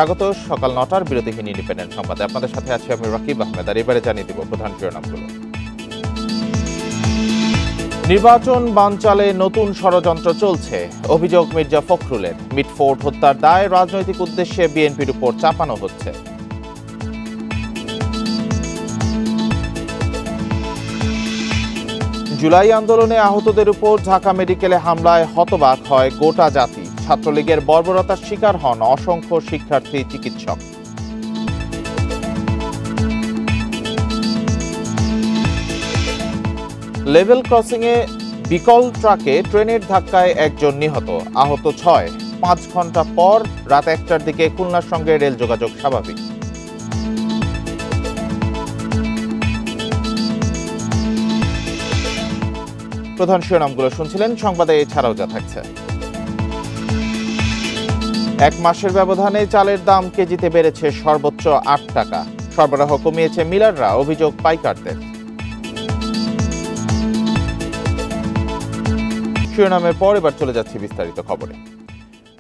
স্বাগত সকাল ৯টার বিরতিহীন ইন্ডিপেন্ডেন্ট সংবাদে। আপনাদের সাথে আছি আমি রাকিব আহমেদ। আর এবারে জানিয়ে দিব প্রধান শিরোনামগুলো। নির্বাচন বানচালে নতুন ষড়যন্ত্র চলছে, অভিযোগ মির্জা ফখরুলের। মিটফোর্ড হত্যার দায় রাজনৈতিক উদ্দেশ্যে বিএনপির উপর চাপানো হচ্ছে। জুলাই আন্দোলনে আহতদের উপর ঢাকা মেডিকেলে হামলায় হতবাক হয় গোটা জাতি। ছাত্রলীগের বর্বরতার শিকার হন অসংখ্য শিক্ষার্থী, চিকিৎসক। লেভেল ক্রসিংয়ে বিকল ট্রাকে ট্রেনের ধাক্কায় একজন নিহত, আহত ৬। ৫ ঘন্টা পর রাত ১টার দিকে খুলনার সঙ্গে রেল যোগাযোগ স্বাভাবিক। প্রধান শিরোনামগুলো শুনছিলেন, সংবাদে এছাড়াও যা থাকছে। এক মাসের ব্যবধানে চালের দাম কেজিতে বেড়েছে সর্বোচ্চ ৮ টাকা। সরবরাহ কমিয়েছে মিলাররা, অভিযোগ পাইকারদের। শিরোনামের পর এবার চলে যাচ্ছে বিস্তারিত খবরে।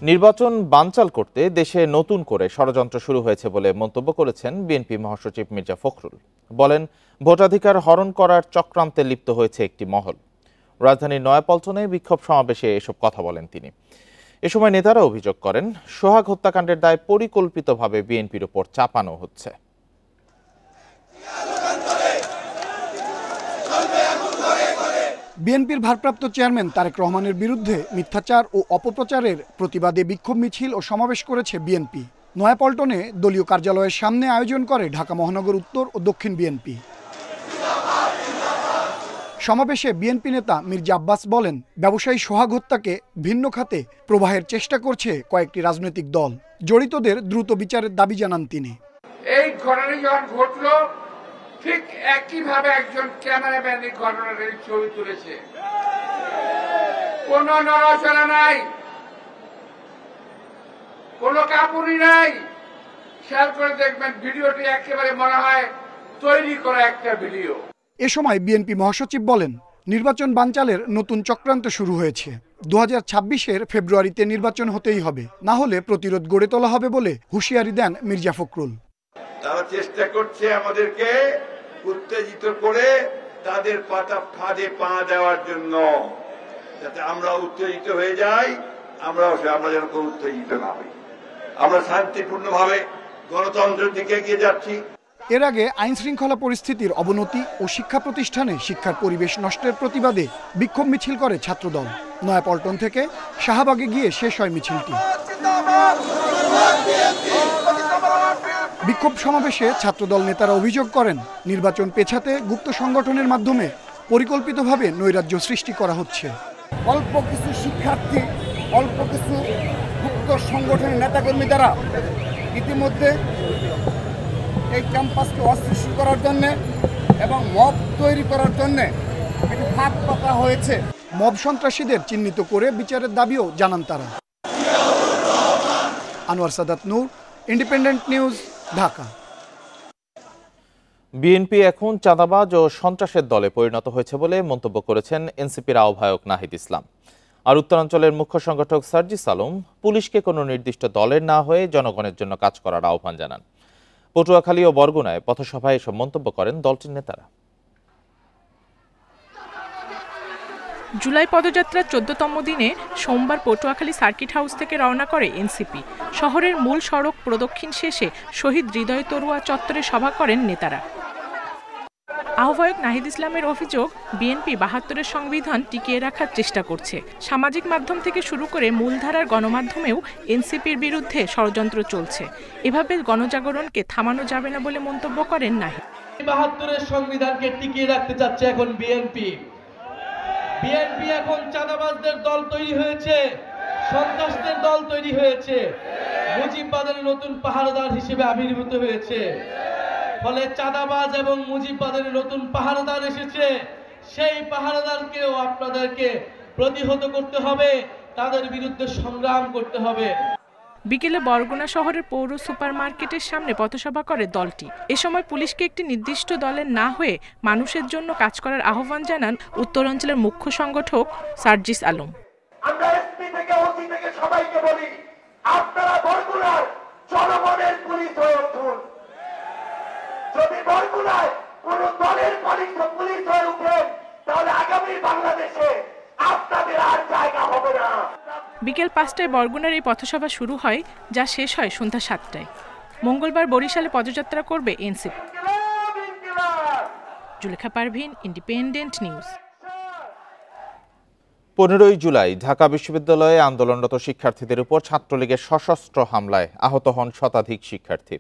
নির্বাচন বানচাল করতে দেশে নতুন করে ষড়যন্ত্র শুরু হয়েছে বলে মন্তব্য করেছেন বিএনপি মহাসচিব মির্জা ফখরুল। বলেন, ভোটাধিকার হরণ করার চক্রান্তে লিপ্ত হয়েছে একটি মহল। রাজধানীর নয়াপল্টনে বিক্ষোভ সমাবেশে এসব কথা বলেন তিনি। এ সময় নেতারা অভিযোগ করেন, সোহাগ হত্যাকাণ্ডের দায় পরিকল্পিতভাবে বিএনপির উপর চাপানো হচ্ছে। বিএনপির ভারপ্রাপ্ত চেয়ারম্যান তারেক রহমানের বিরুদ্ধে মিথ্যাচার ও অপপ্রচারের প্রতিবাদে বিক্ষোভ মিছিল ও সমাবেশ করেছে বিএনপি। নয়াপল্টনে দলীয় কার্যালয়ের সামনে আয়োজন করে ঢাকা মহানগর উত্তর ও দক্ষিণ বিএনপি। সমাবেশে বিএনপি নেতা মির্জা আব্বাস বলেন, ব্যবসায়ী সোহাগ হত্যাকে ভিন্ন খাতে প্রবাহের চেষ্টা করছে কয়েকটি রাজনৈতিক দল। জড়িতদের দ্রুত বিচারের দাবি জানান তিনি। এই ঘটনা যখন ঘটলো, ঠিক একইভাবে একজন ক্যামেরাম্যান এই ঘটনার ছবি তুলেছে। কোন নড়াচড়া নাই, কোন কাপুনি নাই। খেয়াল করে দেখবেন ভিডিওটি একেবারে মনে হয় তৈরি করা একটা ভিডিও। এ সময় বিএনপি মহাসচিব বলেন, নির্বাচন বানচালের নতুন চক্রান্ত শুরু হয়েছে। 2026-এর ফেব্রুয়ারিতে নির্বাচন হতেই হবে, না হলে প্রতিরোধ গড়ে তোলা হবে বলে হুঁশিয়ারি দেন মির্জা ফখরুল। তারা চেষ্টা করছে আমাদেরকে উত্তেজিত করে তাদের পাতা ফাঁদে পা দেওয়ার জন্য, যাতে আমরা উত্তেজিত হয়ে যাই। আমরা যেন উত্তেজিত না হই। আমরা শান্তিপূর্ণভাবে গণতন্ত্রের দিকে এগিয়ে যাচ্ছি। এর আগে আইন শৃঙ্খলা পরিস্থিতির অবনতি ও শিক্ষা প্রতিষ্ঠানে শিক্ষার পরিবেশ নষ্টের প্রতিবাদে বিক্ষোভ মিছিল করে ছাত্রদল। নয়াপল্টন থেকে শাহবাগে গিয়ে শেষ হয় মিছিলটি। বিক্ষোভ সমাবেশে ছাত্রদল নেতারা অভিযোগ করেন, নির্বাচন পেছাতে গুপ্ত সংগঠনের মাধ্যমে পরিকল্পিতভাবে নৈরাজ্য সৃষ্টি করা হচ্ছে। অল্প কিছু শিক্ষার্থী, অল্প কিছু গুপ্ত সংগঠনের নেতাকর্মী দ্বারা ইতিমধ্যে এই ক্যাম্পাসকে অস্থিতিশীল করার জন্য এবং মব তৈরি করার জন্য একটি ফাঁদ পাতা হয়েছে। মব সন্ত্রাসীদের চিহ্নিত করে বিচারের দাবিও জানান তারা। আনোয়ার সাদাত নূর, ইন্ডিপেন্ডেন্ট নিউজ, ঢাকা। বিএনপি এখন চাঁদাবাজ ও সন্ত্রাসের দলে পরিণত হয়েছে বলে মন্তব্য করেছেন এনসিপির আহ্বায়ক নাহিদ ইসলাম। আর উত্তরাঞ্চলের মুখ্য সংগঠক সার্জিস আলম পুলিশকে কোনো নির্দিষ্ট দলের না হয়ে জনগণের জন্য কাজ করার আহ্বান জানান। পটুয়াখালী ও বরগুনায় পথসভায় এসব মন্তব্য করেন দলটির নেতারা। জুলাই পদযাত্রার 14তম দিনে সোমবার পটুয়াখালী সার্কিট হাউস থেকে রওনা করে এনসিপি। শহরের মূল সড়ক প্রদক্ষিণ শেষে শহীদ হৃদয় তরুয়া চত্বরে সভা করেন নেতারা। আহ্বায়ক নাহিদ ইসলামের অভিযোগ, বিএনপি ৭২-এর সংবিধান টিকিয়ে রাখার চেষ্টা করছে। সামাজিক মাধ্যম থেকে শুরু করে মূলধারার গণমাধ্যমেও এনসিপির বিরুদ্ধে ষড়যন্ত্র চলছে। এভাবে গণজাগরণকে থামানো যাবে না বলে মন্তব্য করেন নাহিদ। ৭২-এর সংবিধানকে টিকিয়ে রাখতে চাচ্ছে এখন বিএনপি এখন চাঁদাবাজদের দল তৈরি হয়েছে, সন্ত্রাসদের দল তৈরি হয়েছে, মুজিববাদের নতুন পাহারাদার হিসেবে আবির্ভূত হয়েছে। ফলে চাঁদাবাজ এবং মুজিববাদের নতুন পাহারাদার এসেছে। সেই পাহারাদারকেও আপনাদেরকে প্রতিহত করতে হবে, তাদের বিরুদ্ধে সংগ্রাম করতে হবে। বিকেলে বরগুনা শহরের পৌর সুপার মার্কেটের সামনে পথসভা করে দলটি। এ সময় পুলিশকে একটি নির্দিষ্ট দলের না হয়ে মানুষের জন্য কাজ করার আহ্বান জানান উত্তরাঞ্চলের মুখ্য সংগঠক সার্জিস আলম। আমরা এসপি থেকে ওসি থেকে সবাইকে বলি, আপনারা বরগুনার জনগণের পুলিশ হয়ে উঠুন। যদি বরগুনায় কোন দলের পুলিশ হয়ে উঠেন তাহলে আগামী বাংলাদেশে আপনাদের আর জায়গা হবে না। বিকেল 5টায় বরগুনার এই পথসভা শুরু হয়, যা শেষ হয় সন্ধ্যা 7টায়। মঙ্গলবার বরিশালে পদযাত্রা করবে NCP. Zulekha Parvin, independent news. 15 জুলাই ঢাকা বিশ্ববিদ্যালয়ে আন্দোলনরত শিক্ষার্থীদের উপর ছাত্রলীগের সশস্ত্র হামলায় আহত হন শতাধিক শিক্ষার্থী।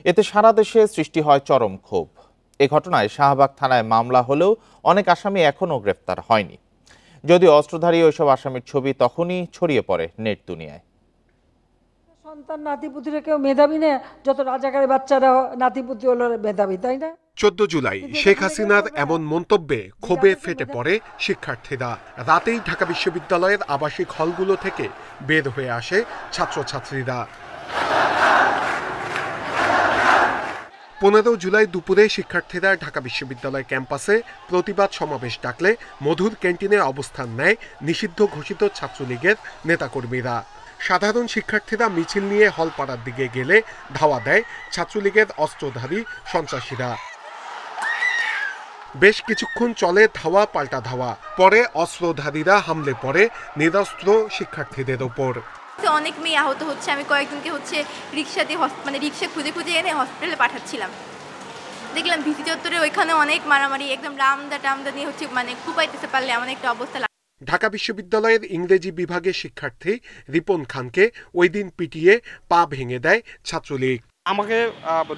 এতে সারা দেশে সৃষ্টি হয় চরম ক্ষোভ। এ ঘটনায় শাহবাগ থানায় মামলা হলেও অনেক আসামি এখনও গ্রেফতার হয়নি। যদিও অস্ত্রধারী ওইসব আসামির ছবি তখনই ছড়িয়ে পড়ে নেট দুনিয়ায়। সন্তান নাতিপুতিরা কেউ মেধাবী না, যত রাজাকারের বাচ্চারা নাতিপুতি হলো মেধাবী, তাই না? 14 জুলাই শেখ হাসিনার এমন মন্তব্যে ক্ষোভে ফেটে পড়ে শিক্ষার্থীরা। রাতেই ঢাকা বিশ্ববিদ্যালয়ের আবাসিক হলগুলো থেকে বের হয়ে আসে ছাত্রছাত্রীরা। 15 জুলাই দুপুরে শিক্ষার্থীরা ঢাকা বিশ্ববিদ্যালয় ক্যাম্পাসে প্রতিবাদ সমাবেশ ডাকলে মধুর ক্যান্টিনে অবস্থান নেয় নিষিদ্ধ ঘোষিত ছাত্রলীগের নেতাকর্মীরা। সাধারণ শিক্ষার্থীরা মিছিল নিয়ে হলপাড়ার দিকে গেলে ধাওয়া দেয় ছাত্রলীগের অস্ত্রধারী সন্ত্রাসীরা। বেশ কিছুক্ষণ চলে ধাওয়া পাল্টা ধাওয়া, পরে অস্ত্রধারীরা হামলে পড়ে নিরস্ত্র শিক্ষার্থীদের ওপর। অনেক মেয়ে আহত হচ্ছে। আমি কয়েকজনকে রিক্সা দিয়ে রিক্সা খুঁজে খুঁজে এনে হসপিটালে পাঠাচ্ছিলাম। দেখলাম ভিসি চত্বরে ওইখানে অনেক মারামারি, একদম টামদা নিয়ে কুপাইতেছে পারলে এমন একটা অবস্থা। ঢাকা বিশ্ববিদ্যালয়ের ইংরেজি বিভাগের শিক্ষার্থী রিপন খানকে ওই দিন পিটিয়ে পা ভেঙে দেয় ছাত্রলীগ। আমাকে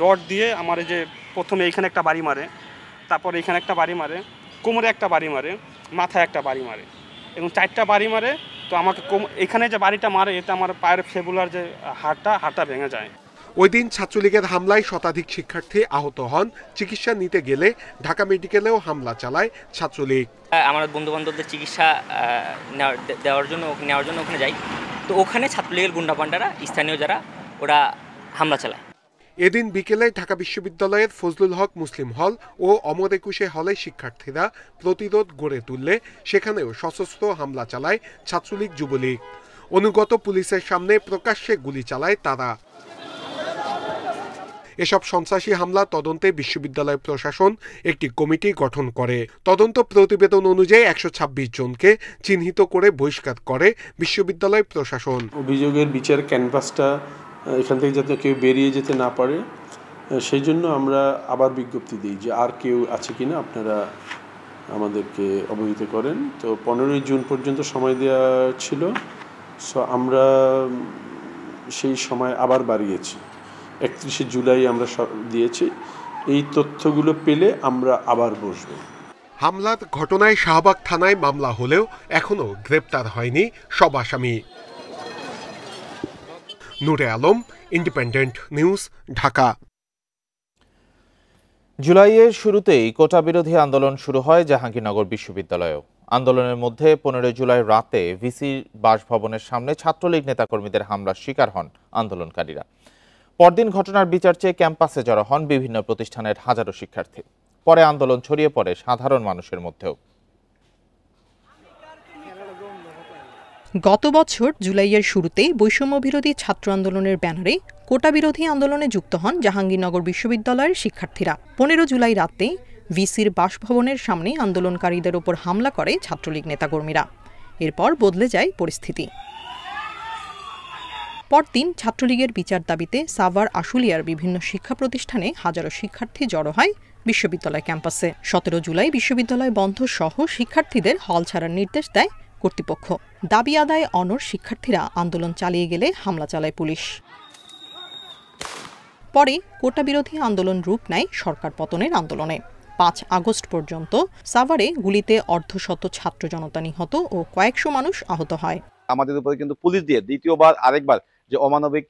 রড দিয়ে আমার যে প্রথমে এইখানে একটা বাড়ি মারে, তারপর এইখানে একটা বাড়ি মারে, কোমরে একটা বাড়ি মারে, মাথায় একটা বাড়ি মারে, এবং 4টা বাড়ি মারে। তো আমাকে এখানে যে বাড়িটা মারে, এতে আমার পায়ের ফেবুলার যে হাড়টা ভেঙে যায়। ওই দিন ছাত্রলীগের হামলায় শতাধিক শিক্ষার্থী আহত হন। চিকিৎসা নিতে গেলে ঢাকা মেডিকেলেও হামলা চালায় ছাত্রলীগ। আমার বন্ধু বান্ধবদের চিকিৎসা নেওয়ার জন্য ওখানে যাই, তো ওখানে ছাত্রলীগের গুন্ডাপান্ডারা স্থানীয় যারা ওরা হামলা চালায়। এদিন বিকেলে ঢাকা বিশ্ববিদ্যালয়ের ফজলুল হক মুসলিম হল ও অমর একুশে হলে শিক্ষার্থীরা প্রতিরোধ গড়ে তুললে সেখানেও সশস্ত্র হামলা চালায় ছাত্রলীগ যুবলীগ। অনুগত পুলিশের সামনে প্রকাশ্যে গুলি চালায় তারা। এসব সন্ত্রাসী হামলা তদন্তে বিশ্ববিদ্যালয় প্রশাসন একটি কমিটি গঠন করে। তদন্ত প্রতিবেদন অনুযায়ী 126 জনকে চিহ্নিত করে বহিষ্কার করে বিশ্ববিদ্যালয় প্রশাসন। অভিযোগের বিচার ক্যানভাসটা এখান থেকে যাতে কেউ বেরিয়ে যেতে না পারে, সেই জন্য আমরা আবার বিজ্ঞপ্তি দিই যে আর কেউ আছে কিনা আপনারা আমাদেরকে অবহিত করেন। তো 15 জুন পর্যন্ত সময় দেওয়া ছিল, সো আমরা সেই সময় আবার বাড়িয়েছি। 31 জুলাই আমরা দিয়েছি। এই তথ্যগুলো পেলে আমরা আবার বসব। হামলার ঘটনায় শাহবাগ থানায় মামলা হলেও এখনো গ্রেপ্তার হয়নি সব আসামি। নূরে আলম, ইন্ডিপেন্ডেন্ট নিউজ, ঢাকা। জুলাইয়ের শুরুতেই কোটা বিরোধী আন্দোলন শুরু হয় জাহাঙ্গীরনগর বিশ্ববিদ্যালয়েও। আন্দোলনের মধ্যে 15 জুলাই রাতে ভিসির বাসভবনের সামনে ছাত্রলীগ নেতাকর্মীদের হামলার শিকার হন আন্দোলনকারীরা। পরদিন ঘটনার বিচার চেয়ে ক্যাম্পাসে জড়ো হন বিভিন্ন প্রতিষ্ঠানের হাজারো শিক্ষার্থী। পরে আন্দোলন ছড়িয়ে পড়ে সাধারণ মানুষের মধ্যেও। গত বছর জুলাইয়ের শুরুতেই বৈষম্য বিরোধী ছাত্র আন্দোলনের ব্যানারে কোটা বিরোধী আন্দোলনে যুক্ত হন জাহাঙ্গীরনগর বিশ্ববিদ্যালয়ের শিক্ষার্থীরা। 15 জুলাই রাতে ভিসির বাসভবনের সামনে আন্দোলনকারীদের ওপর হামলা করে ছাত্রলীগ নেতাকর্মীরা। এরপর বদলে যায় পরিস্থিতি। পরদিন ছাত্রলীগের বিচার দাবিতে সাভার আশুলিয়ার বিভিন্ন শিক্ষা প্রতিষ্ঠানে হাজারো শিক্ষার্থী জড়ো হয় বিশ্ববিদ্যালয় ক্যাম্পাসে। 17 জুলাই বিশ্ববিদ্যালয় বন্ধ সহ শিক্ষার্থীদের হল ছাড়ার নির্দেশ দেয় কর্তৃপক্ষ। দাবি আদায় অনড় শিক্ষার্থীরা আন্দোলন চালিয়ে গেলে হামলা চালায় পুলিশ। পরে কোটা বিরোধী আন্দোলন রূপ নেয় সরকার পতনের আন্দোলনে। 5 আগস্ট পর্যন্ত সাভারে গুলিতে অর্ধশত ছাত্র জনতা নিহত ও কয়েকশো মানুষ আহত হয়। আমাদের উপরে কিন্তু পুলিশ দিয়ে আরেকবার যে অমানবিক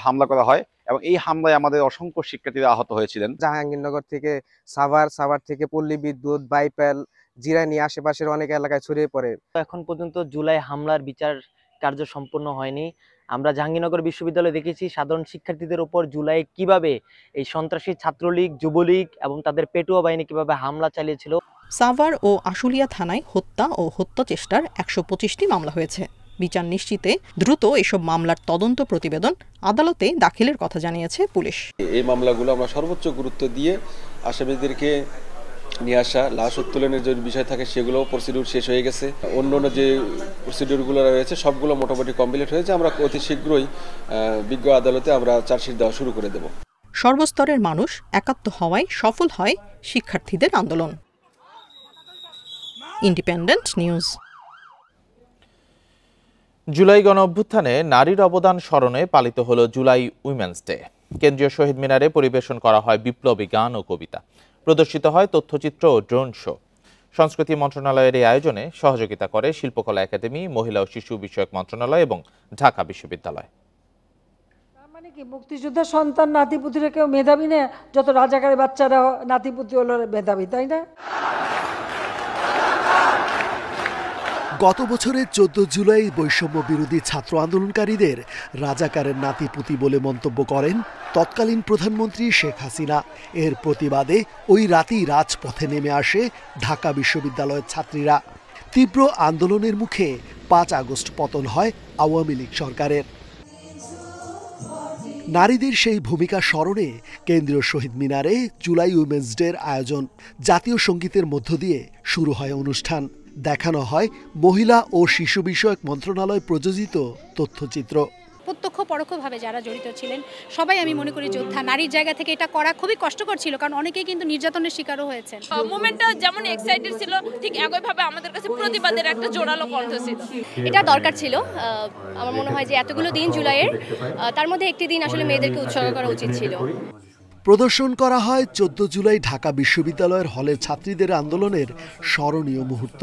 হামলা করা হয় এবং এই হামলায় আমাদের অসংখ্য শিক্ষার্থীরা আহত হয়েছিলেন। জাহাঙ্গীরনগর থেকে সাভার থেকে পল্লী বিদ্যুৎ, বাইপাল, জিরানি আশেপাশের অনেক এলাকায় ছড়িয়ে পড়ে। এখন পর্যন্ত জুলাই হামলার বিচার কার্য সম্পন্ন হয়নি। আমরা জাহাঙ্গীরনগর বিশ্ববিদ্যালয়ে দেখেছি সাধারণ শিক্ষার্থীদের উপর জুলাই কিভাবে এই সন্ত্রাসী ছাত্রলীগ, যুবলীগ এবং তাদের পেটুয়া বাহিনী কিভাবে হামলা চালিয়েছিল। সাভার ও আশুলিয়া থানায় হত্যা ও হত্যা চেষ্টার 125টি মামলা হয়েছে। বিচার নিশ্চিতে দ্রুত এসব মামলার তদন্ত প্রতিবেদন আদালতে দাখিলের কথা জানিয়েছে পুলিশ। এই মামলাগুলো আমরা সর্বোচ্চ গুরুত্ব দিয়ে আসামিদেরকে নিয়ে আসা, লাশ উত্তোলনের যে বিষয় থাকে সেগুলো প্রসিডিউর শেষ হয়ে গেছে। অন্য যে প্রসিডিউরগুলো রয়েছে সবগুলো মোটামুটি কমপ্লিট হয়েছে। আমরা অতি শীঘ্রই বিজ্ঞ আদালতে আমরা চার্জশিট দেওয়া শুরু করে দেব। সর্বস্তরের মানুষ একাত্ম হওয়ায় সফল হয় শিক্ষার্থীদের আন্দোলন। Independent news. জুলাই গণঅভ্যুত্থানে নারীর অবদান স্মরণে পালিত হলো জুলাই উইমেন্স ডে। কেন্দ্রীয় শহীদ মিনারে পরিবেশন করা হয় বিপ্লবী গান ও কবিতা, প্রদর্শিত হয় তথ্যচিত্র ও ড্রোন শো। সংস্কৃতি মন্ত্রণালয়ের এই আয়োজনে সহযোগিতা করে শিল্পকলা একাডেমি, মহিলা ও শিশু বিষয়ক মন্ত্রণালয় এবং ঢাকা বিশ্ববিদ্যালয়। মানে কি মুক্তিযোদ্ধার সন্তান নাতিপুতিরা কেউ মেধাবী না, যত রাজাকারের বাচ্চারা নাতিপুতি হলো মেধাবী, তাই না? গত বছরের 14 জুলাই বৈষম্য বিরোধী ছাত্র আন্দোলনকারীদের রাজাকারের নাতিপুতি বলে মন্তব্য করেন তৎকালীন প্রধানমন্ত্রী শেখ হাসিনা। এর প্রতিবাদে ওই রাতেই রাজপথে নেমে আসে ঢাকা বিশ্ববিদ্যালয়ের ছাত্রীরা। তীব্র আন্দোলনের মুখে 5 আগস্ট পতন হয় আওয়ামী লীগ সরকারের। নারীদের সেই ভূমিকা স্মরণে কেন্দ্রীয় শহীদ মিনারে জুলাই উইমেন্স ডের আয়োজন। জাতীয় সঙ্গীতের মধ্য দিয়ে শুরু হয় অনুষ্ঠান। দেখানো হয় মহিলা ও শিশু বিষয়ক মন্ত্রণালয় প্রযোজিত তথ্যচিত্র। প্রত্যক্ষ পরোক্ষভাবে যারা জড়িত ছিলেন সবাই আমি মনে করি যোদ্ধা। নারীর জায়গা থেকে এটা করা খুবই কষ্টকর ছিল, কারণ অনেকেই কিন্তু নির্যাতনের শিকারও হয়েছেন। মোমেন্টটা যেমন এক্সাইটেড ছিল, ঠিক একইভাবে আমাদের কাছে প্রতিবাদের একটা জোরালো কণ্ঠ ছিল। এটা দরকার ছিল। আমার মনে হয় যে এতগুলো দিন জুলাইয়ের, তার মধ্যে একটি দিন আসলে মেয়েদেরকে উৎসর্গ করা উচিত ছিল। প্রদর্শন করা হয় 14 জুলাই ঢাকা বিশ্ববিদ্যালয়ের হলের ছাত্রীদের আন্দোলনের স্মরণীয় মুহূর্ত।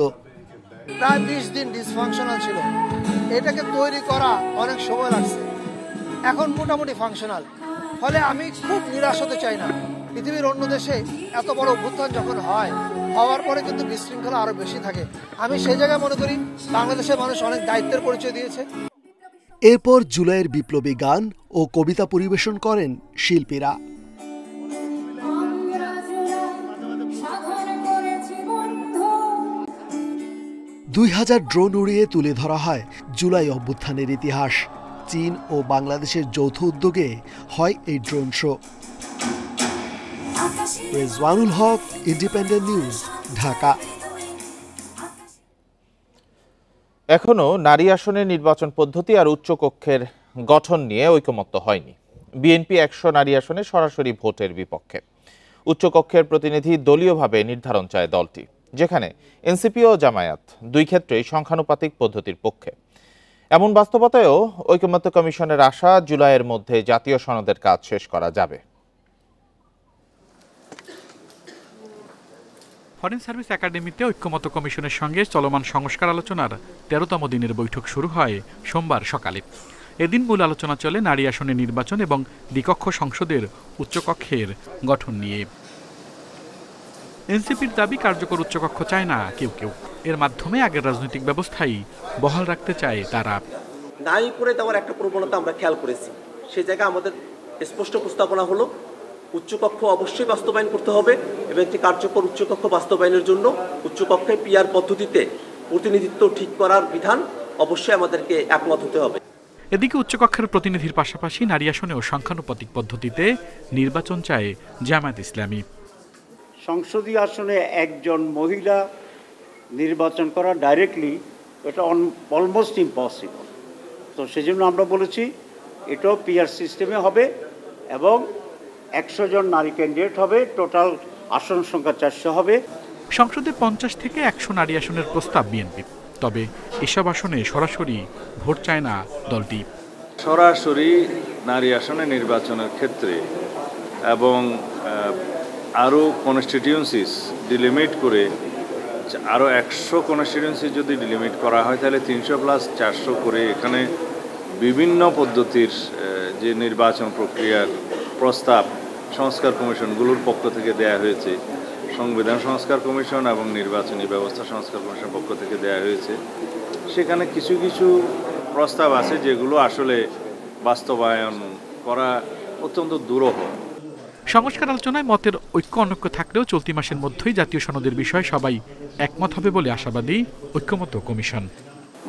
প্রায় 20 দিন ডিসফাংশনাল ছিল, এটাকে তৈরি করা অনেক সময় লাগছে, এখন মোটামুটি ফাংশনাল। ফলে আমি খুব নিরাশ হতে চাই না। পৃথিবীর অন্য দেশে এত বড় অভ্যুত্থান যখন হয়, হওয়ার পরে কিন্তু বিশৃঙ্খলা আরো বেশি থাকে। আমি সেই জায়গায় মনে করি বাংলাদেশের মানুষ অনেক দায়িত্বের পরিচয় দিয়েছে। এরপর জুলাইয়ের বিপ্লবী গান ও কবিতা পরিবেশন করেন শিল্পীরা। 2000 ড্রোন উড়িয়ে তুলে ধরা হয় জুলাই অভ্যুত্থানের ইতিহাস। চীন ও বাংলাদেশের যৌথ উদ্যোগে হয় এই ড্রোন শো। রেজওয়ানুল হক, ইন্ডিপেন্ডেন্ট নিউজ, ঢাকা। এখনো নারী আসনে নির্বাচন পদ্ধতি আর উচ্চকক্ষের গঠন নিয়ে ঐকমত্য হয়নি। বিএনপি 100 নারী আসনে সরাসরি ভোটের বিপক্ষে। উচ্চকক্ষের প্রতিনিধি দলীয়ভাবে নির্ধারণ চায় দলটি, যেখানে এনসিপি ও জামায়াত দুই ক্ষেত্রেই সংখ্যানুপাতিক পদ্ধতির পক্ষে। এমন বাস্তবতায়ও ঐকমত্য কমিশনের আশা জুলাইয়ের মধ্যে জাতীয় সনদের কাজ শেষ করা যাবে। ফরেন সার্ভিস একাডেমিতে ঐক্যমত্য কমিশনের সঙ্গে চলমান সংস্কার আলোচনার 13তম দিনের বৈঠক শুরু হয় সোমবার সকালে। এদিন মূল আলোচনা চলে নারী আসনে নির্বাচন এবং দ্বিকক্ষ সংসদের উচ্চকক্ষের গঠন নিয়ে। এনসিপির দাবি কার্যকর উচ্চকক্ষ চায় না কেউ কেউ, এর মাধ্যমে আগের রাজনৈতিক ব্যবস্থাই বহাল রাখতে চায় তারা। নাই করে দেওয়ার একটা প্রবণতা আমরা খেয়াল করেছি। সেই জায়গায় আমাদের স্পষ্ট প্রস্তাবনা হলো উচ্চকক্ষ অবশ্যই বাস্তবায়ন করতে হবে এবং একটি কার্যকর উচ্চকক্ষ বাস্তবায়নের জন্য উচ্চকক্ষে পিআর পদ্ধতিতে প্রতিনিধিত্ব ঠিক করার বিধান অবশ্যই আমাদেরকে একমত হতে হবে। এদিকে উচ্চকক্ষের প্রতিনিধির পাশাপাশি নারী আসনেও সংখ্যানুপাতিক পদ্ধতিতে নির্বাচন চায় জামায়াত ইসলামী। সংসদীয় আসনে একজন মহিলা নির্বাচন করা ডাইরেক্টলি এটা অলমোস্ট ইম্পসিবল। তো সেজন্য আমরা বলেছি এটাও পিআর সিস্টেমে হবে এবং 100 জন নারী ক্যান্ডিডেট হবে, টোটাল আসন সংখ্যা 400 হবে। সংসদে 50 থেকে 100 নারী আসনের প্রস্তাব বিএনপি, তবে এসব আসনে সরাসরি ভোট চায় না দলটি। সরাসরি নারী আসনে নির্বাচনের ক্ষেত্রে এবং আরও কনস্টিটিউয়েন্সিস ডিলিমিট করে আরও 100 কনস্টিটিউয়েন্সি যদি ডিলিমিট করা হয় তাহলে 300+400 করে এখানে বিভিন্ন পদ্ধতির যে নির্বাচন প্রক্রিয়ার প্রস্তাব সংস্কার কমিশনগুলোর পক্ষ থেকে দেয়া হয়েছে, সংবিধান সংস্কার কমিশন এবং নির্বাচনী ব্যবস্থা সংস্কার কমিশনের পক্ষ থেকে দেয়া হয়েছে। সেখানে কিছু কিছু প্রস্তাব আছে যেগুলো আসলে বাস্তবায়ন করা অত্যন্ত দুরূহ। সংস্কার আলোচনায় মতের ঐক্য অনৈক্য থাকলেও চলতি মাসের মধ্যেই জাতীয় সনদের বিষয়ে সবাই একমত হবে বলে আশাবাদী ঐক্যমত্য কমিশন।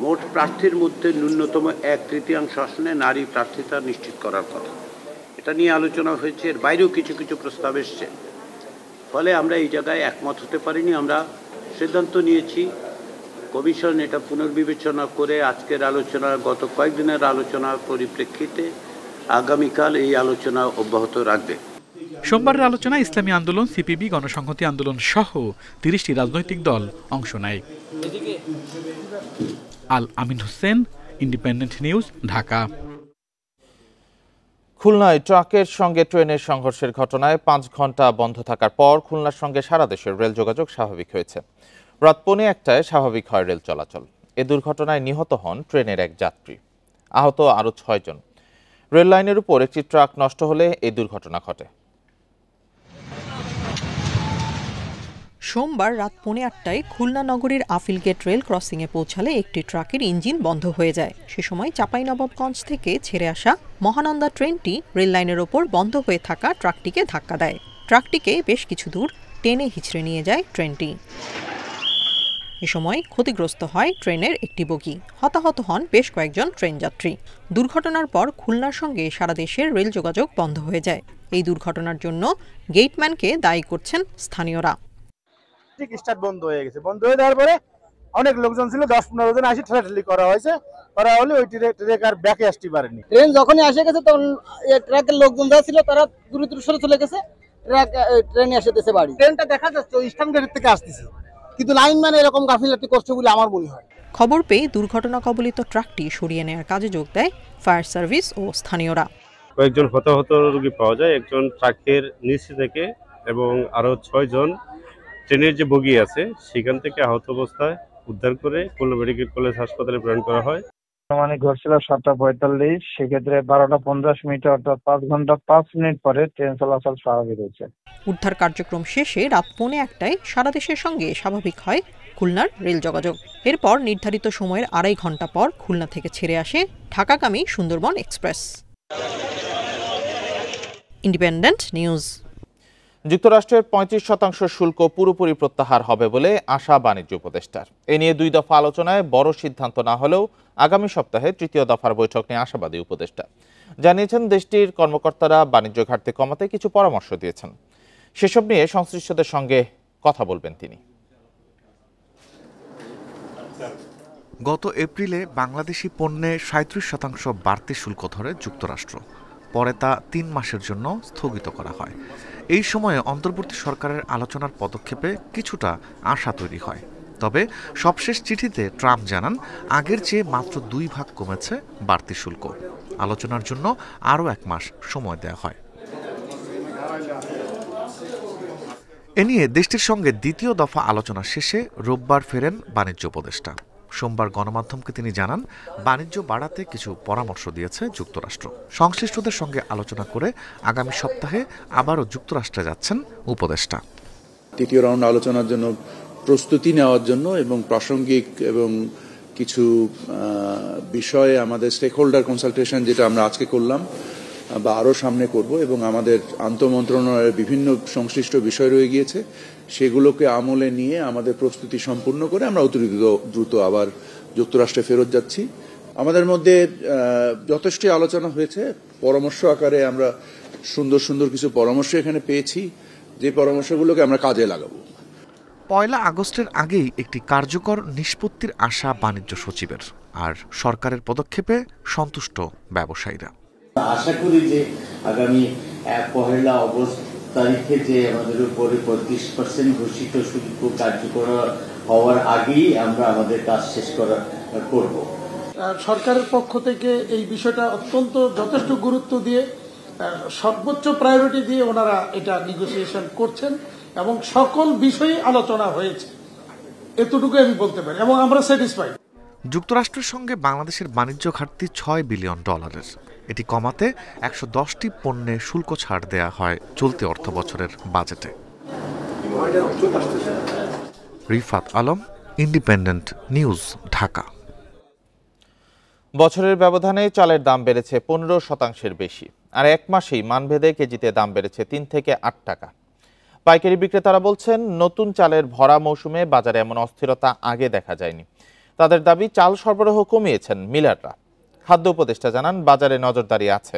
মোট প্রার্থীর মধ্যে ন্যূনতম 1/3 আসনে নারী প্রার্থিতা নিশ্চিত করার কথা। এটা নিয়ে আলোচনা হয়েছে, এর বাইরেও কিছু কিছু প্রস্তাব এসছে। ফলে আমরা এই জায়গায় একমত হতে পারিনি। আমরা সিদ্ধান্ত নিয়েছি কমিশন এটা পুনর্বিবেচনা করে আজকের আলোচনা, গত কয়েকদিনের আলোচনার পরিপ্রেক্ষিতে আগামীকাল এই আলোচনা অব্যাহত রাখবে। সোমবারের আলোচনায় ইসলামী আন্দোলন, সিপিবি, গণসংহতি আন্দোলন সহ 30টি রাজনৈতিক দল অংশ নেয়। আল আমিন হোসেন, ইন্ডিপেন্ডেন্ট নিউজ, ঢাকা। খুলনায় ট্রাকের সঙ্গে ট্রেনের সংঘর্ষের ঘটনায় 5 ঘন্টা বন্ধ থাকার পর খুলনার সঙ্গে সারা দেশের রেল যোগাযোগ স্বাভাবিক হয়েছে। রাত 1:45টায় স্বাভাবিক হয় রেল চলাচল। এ দুর্ঘটনায় নিহত হন ট্রেনের এক যাত্রী, আহত আরও 6 জন। রেল লাইনের উপর একটি ট্রাক নষ্ট হলে এই দুর্ঘটনা ঘটে। সোমবার রাত 8:45টায় খুলনা নগরীর আফিলগেট রেল ক্রসিংয়ে পৌঁছালে একটি ট্রাকের ইঞ্জিন বন্ধ হয়ে যায়। সে সময় চাঁপাইনবাবগঞ্জ থেকে ছেড়ে আসা মহানন্দা ট্রেনটি রেল লাইনের ওপর বন্ধ হয়ে থাকা ট্রাকটিকে ধাক্কা দেয়। ট্রাকটিকে বেশ কিছু দূর টেনে হিঁচড়ে নিয়ে যায় ট্রেনটি। এ সময় ক্ষতিগ্রস্ত হয় ট্রেনের একটি বগি। হতাহত হন বেশ কয়েকজন ট্রেন যাত্রী। দুর্ঘটনার পর খুলনার সঙ্গে সারা দেশের রেল যোগাযোগ বন্ধ হয়ে যায়। এই দুর্ঘটনার জন্য গেটম্যানকে দায়ী করছেন স্থানীয়রা। স্টার্ট বন্ধ হয়ে গেছে, বন্ধ হয়ে যাওয়ার পরে অনেক লোকজন ছিল, 10-15 জন আসি ঠেলাঠেলি করা হয়েছে। করা হলে ওই ট্রেক আর ব্যাকে আসতে পারেনি। ট্রেন যখনই আসে গেছে তখন ট্রাকের লোকজন যা ছিল তারা দ্রুত সরে চলে গেছে। ট্রেনে এসে দিয়েছে বাড়ি। ট্রেনটা দেখা যাচ্ছে ওই স্ট্যান্ড গেট থেকে আসতেছে, কিন্তু লাইন মানে এরকম গাফিলতি করছে বলে আমার মনে হয়। খবর পেয়ে দুর্ঘটনা কবলিত ট্রাকটি সরিয়ে নেওয়ার কাজে যোগ দেয় ফায়ার সার্ভিস ও স্থানীয়রা। কয়েকজন হতাহত রোগী পাওয়া যায়, একজন ট্রাকের নিচে থেকে, এবং আরো 6 জন ট্রেনের যে বগি আছে সেখান থেকে আহত অবস্থায় উদ্ধার করে খুলনা মেডিকেল কলেজ হাসপাতালে প্রেরণ করা হয়। মানে ঘটছিল 7:45, সেক্ষেত্রে 12:50 অর্থাৎ 5 ঘন্টা 5 মিনিট পরে ট্রেন চলাচল স্বাভাবিক হয়েছে। উদ্ধার কার্যক্রম শেষে রাত 1:45টায় সারা দেশের সঙ্গে স্বাভাবিক হয় খুলনার রেল যোগাযোগ। এরপর নির্ধারিত সময়ের 2.5 ঘন্টা পর খুলনা থেকে ছেড়ে আসে ঢাকাগামী সুন্দরবন এক্সপ্রেস। Independent news. যুক্তরাষ্ট্রের 35% শুল্ক পুরোপুরি প্রত্যাহার হবে বলে আশা বাণিজ্য উপদেষ্টার। এ নিয়ে 2 দফা আলোচনায় বড় সিদ্ধান্ত না হলেও আগামী সপ্তাহে 3য় দফার বৈঠক নিয়ে আশাবাদী উপদেষ্টা। জানিয়েছেন দেশটির কর্মকর্তারা বাণিজ্য ঘাটতি কমাতে কিছু পরামর্শ দিয়েছেন। সেসব নিয়ে সংশ্লিষ্টদের সঙ্গে কথা বলবেন তিনি। গত এপ্রিলে বাংলাদেশি পণ্যে 37% বাড়তি শুল্ক ধরে যুক্তরাষ্ট্র। পরে তা 3 মাসের জন্য স্থগিত করা হয়। এই সময়ে অন্তর্বর্তী সরকারের আলোচনার পদক্ষেপে কিছুটা আশা তৈরি হয়। তবে সবশেষ চিঠিতে ট্রাম্প জানান আগের চেয়ে মাত্র 2 ভাগ কমেছে বাড়তি শুল্ক। আলোচনার জন্য আরও 1 মাস সময় দেওয়া হয়। এ নিয়ে দেশটির সঙ্গে 2য় দফা আলোচনা শেষে রোববার ফেরেন বাণিজ্য উপদেষ্টা। সোমবার গণমাধ্যমকে তিনি জানান বাণিজ্য বাড়াতে কিছু পরামর্শ দিয়েছে যুক্তরাষ্ট্র। সংশ্লিষ্টদের সঙ্গে আলোচনা করে আগামী সপ্তাহে আবারও যুক্তরাষ্ট্রে যাচ্ছেন উপদেষ্টা। 3য় রাউন্ড আলোচনার জন্য প্রস্তুতি নেওয়ার জন্য এবং প্রাসঙ্গিক এবং কিছু বিষয়ে আমাদের স্টেক হোল্ডার কনসালটেশন, যেটা আমরা আজকে করলাম বা আরও সামনে করব, এবং আমাদের আন্তঃমন্ত্রণালয়ের বিভিন্ন সংশ্লিষ্ট বিষয় রয়ে গিয়েছে, সেগুলোকে আমলে নিয়ে আমাদের প্রস্তুতি সম্পূর্ণ করে আমরা অতি দ্রুত আবার যুক্তরাষ্ট্রে ফেরত যাচ্ছি। আমাদের মধ্যে যথেষ্ট আলোচনা হয়েছে, পরামর্শ আকারে আমরা সুন্দর সুন্দর কিছু পরামর্শ এখানে পেয়েছি, যে পরামর্শগুলোকে আমরা কাজে লাগাবো। 1 আগস্টের আগেই একটি কার্যকর নিষ্পত্তির আশা বাণিজ্য সচিবের, আর সরকারের পদক্ষেপে সন্তুষ্ট ব্যবসায়ীরা। আশা করি যে আগামী 1 আগস্ট তারিখে যে আমাদের উপরে 35% ঘোষিত শুল্ক কার্যকর হওয়ার আগেই আমরা আমাদের কাজ শেষ করব। সরকারের পক্ষ থেকে এই বিষয়টা অত্যন্ত যথেষ্ট গুরুত্ব দিয়ে সর্বোচ্চ প্রায়োরিটি দিয়ে ওনারা এটা নেগোসিয়েশন করছেন এবং সকল বিষয়ে আলোচনা হয়েছে, এতটুকু আমি বলতে পারি, এবং আমরা স্যাটিসফাইড। যুক্তরাষ্ট্রের সঙ্গে বাংলাদেশের বাণিজ্য ঘাটতি $6 বিলিয়ন। এটি কমাতে 110টি পণ্যে শুল্ক ছাড় দেয়া হয় চলতি অর্থ বছরের বাজেটে। Rifat Alam, independent news, Dhaka. বছরের ব্যবধানে চালের দাম বেড়েছে 15% বেশি, আর 1 মাসেই মানভেদে কেজিতে দাম বেড়েছে 3 থেকে 8 টাকা। পাইকারি বিক্রেতারা বলছেন নতুন চালের ভরা মৌসুমে বাজারে এমন অস্থিরতা আগে দেখা যায়নি। তাদের দাবি চাল সরবরাহ কমিয়েছেন মিলাররা। খাদ্য উপদেষ্টা জানান বাজারে নজরদারি আছে।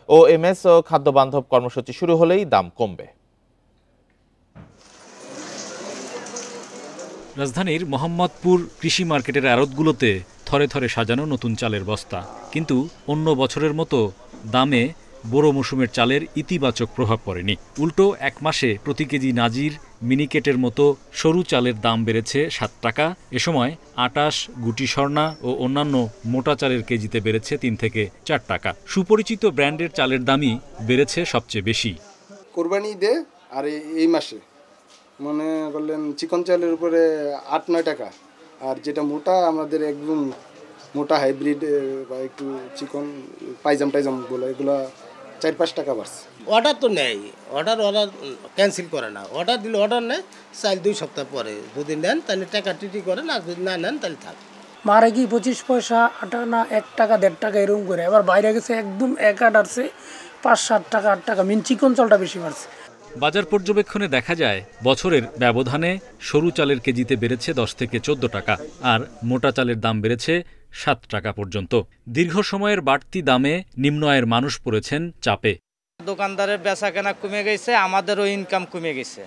OMS ও খাদ্য বান্ধব কর্মসূচি শুরু হলেই দাম কমবে। রাজধানীর মোহাম্মদপুর কৃষি মার্কেটের আড়তগুলোতে থরে থরে সাজানো নতুন চালের বস্তা, কিন্তু অন্য বছরের মতো দামে বোরো মৌসুমের চালের ইতিবাচক প্রভাব পড়েনি। উল্টো এক মাসে প্রতি কেজি নাজির, মিনিকেটের মতো সরু চালের দাম বেড়েছে 7 টাকা। এ সময় আটাশ, গুটি স্বর্ণা ও অন্যান্য মোটা চালের কেজিতে বেড়েছে 3 থেকে 4 টাকা। সুপরিচিত ব্র্যান্ডের চালের দামই বেড়েছে সবচেয়ে বেশি। কোরবানি ঈদে আর এই মাসে মনে করলেন চিকন চালের উপরে 8-9 টাকা, আর যেটা মোটা আমাদের একদম মোটা হাইব্রিড বা একটু চিকন পাইজাম বলে এগুলো 4-5 টাকা বাড়ছে। অর্ডার তো নেয়, অর্ডার ক্যান্সেল করে না। অর্ডার দিলে অর্ডার নেয়, চাল 2 সপ্তাহ পরে যদি নেন তাহলে টাকা টিটি করেন, আর যদি না নেন তাহলে থাক। মারে কি 25 পয়সা, 8 আনা, 1 টাকা 1.5 টাকা এরকম করে। এবার বাইরে গেছে একদম 1 আট আসছে 5-7 টাকা 8 টাকা, মিন চিকন চালটা বেশি বাড়ছে। বাজার পর্যবেক্ষণে দেখা যায় বছরের ব্যবধানে সরু চালের কেজিতে বেড়েছে 10 থেকে 14 টাকা, আর মোটা চালের দাম বেড়েছে 7 টাকা পর্যন্ত। দীর্ঘ সময়ের বাড়তি দামে নিম্ন আয়ের মানুষ পড়েছেন চাপে। দোকানদারের বেচা কেনা কমে গেছে, আমাদেরও ইনকাম কমে গেছে।